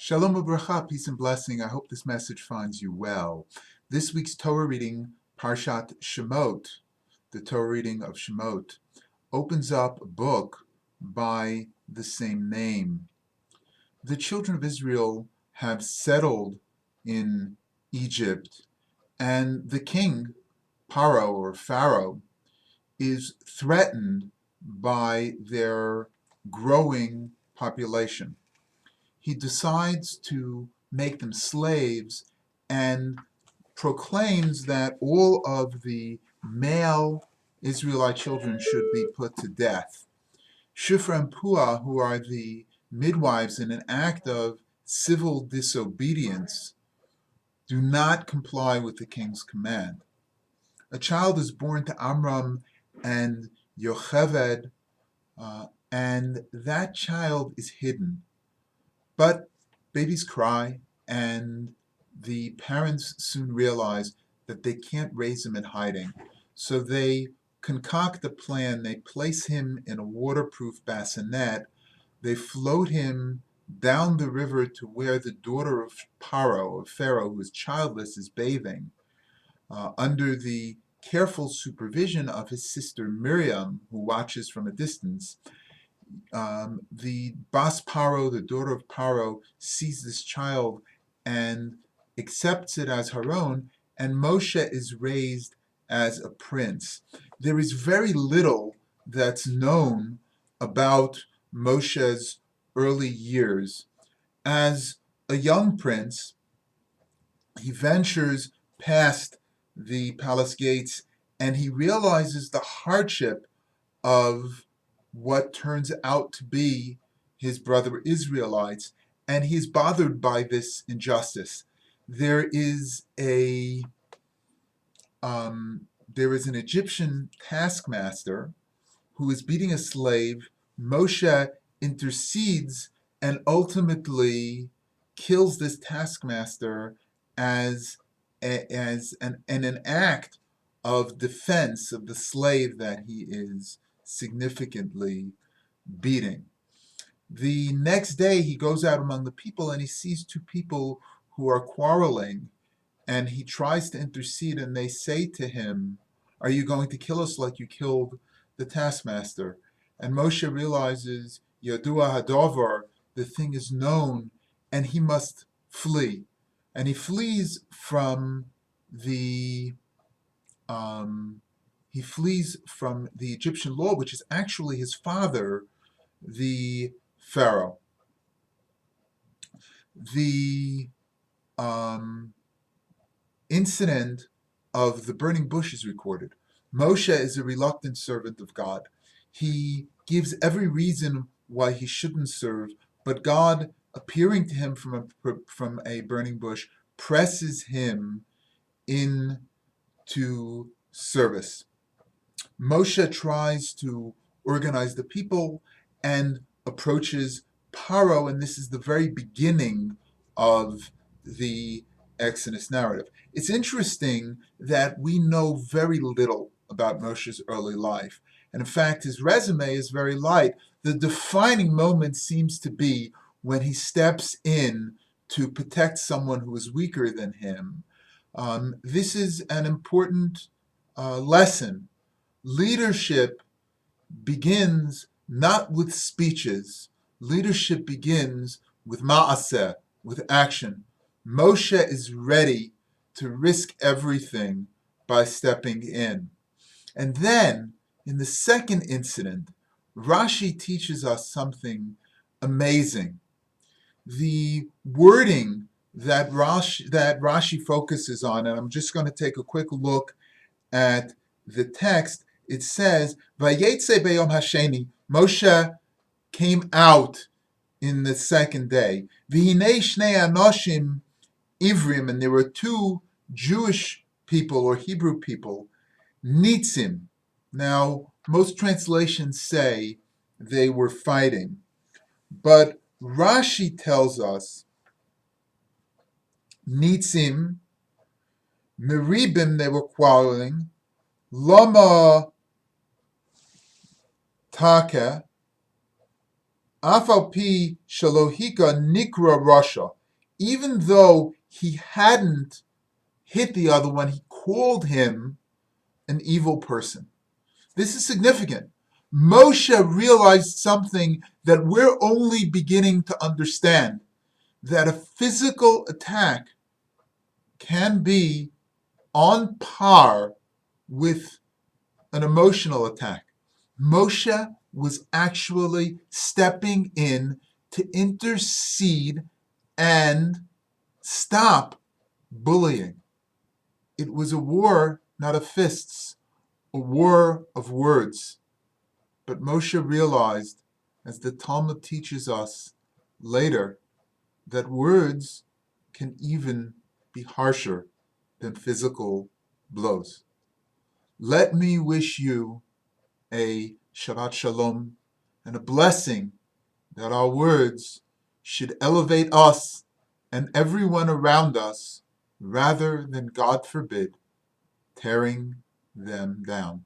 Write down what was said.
Shalom Ubracha, peace and blessing. I hope this message finds you well. This week's Torah reading, Parshat Shemot, the Torah reading of Shemot, opens up a book by the same name. The children of Israel have settled in Egypt, and the king, Pharaoh, is threatened by their growing population. He decides to make them slaves and proclaims that all of the male Israelite children should be put to death. Shifra and Puah, who are the midwives in an act of civil disobedience, do not comply with the king's command. A child is born to Amram and Yocheved, and that child is hidden. But babies cry, and the parents soon realize that they can't raise him in hiding. So they concoct a plan. They place him in a waterproof bassinet. They float him down the river to where the daughter of Pharaoh, who is childless, is bathing, under the careful supervision of his sister Miriam, who watches from a distance. The Bas Paro, the daughter of Paro, sees this child and accepts it as her own, and Moshe is raised as a prince. There is very little that's known about Moshe's early years. As a young prince, he ventures past the palace gates and he realizes the hardship of what turns out to be his brother Israelites, and he's bothered by this injustice. There is an Egyptian taskmaster who is beating a slave. Moshe intercedes and ultimately kills this taskmaster as an act of defense of the slave that he is significantly beating. The next day he goes out among the people and he sees two people who are quarreling, and he tries to intercede, and they say to him, "Are you going to kill us like you killed the taskmaster?" And Moshe realizes, Yadua Hadovar, the thing is known, and he must flee. And he flees from the Egyptian law, which is actually his father, the Pharaoh. The incident of the burning bush is recorded. Moshe is a reluctant servant of God. He gives every reason why he shouldn't serve, but God, appearing to him from a burning bush, presses him into service. Moshe tries to organize the people and approaches Paro, and this is the very beginning of the Exodus narrative. It's interesting that we know very little about Moshe's early life, and in fact his resume is very light. The defining moment seems to be when he steps in to protect someone who is weaker than him. This is an important lesson. Leadership begins not with speeches. Leadership begins with ma'aseh, with action. Moshe is ready to risk everything by stepping in. And then, in the second incident, Rashi teaches us something amazing. The wording that Rashi focuses on, and I'm just going to take a quick look at the text. It says, Vayetze beyom hasheni, Moshe came out in the second day. V'hinei shnei anoshim ivrim, and there were two Jewish people or Hebrew people, nitzim. Now, most translations say they were fighting, but Rashi tells us nitzim, meribim, they were quarreling, lama taka, Af al pi shalohika nikra rasha. Even though he hadn't hit the other one, he called him an evil person. This is significant. Moshe realized something that we're only beginning to understand, that a physical attack can be on par with an emotional attack. Moshe was actually stepping in to intercede and stop bullying. It was a war not of fists, a war of words. But Moshe realized, as the Talmud teaches us later, that words can even be harsher than physical blows. Let me wish you a Shabbat Shalom and a blessing that our words should elevate us and everyone around us rather than, God forbid, tearing them down.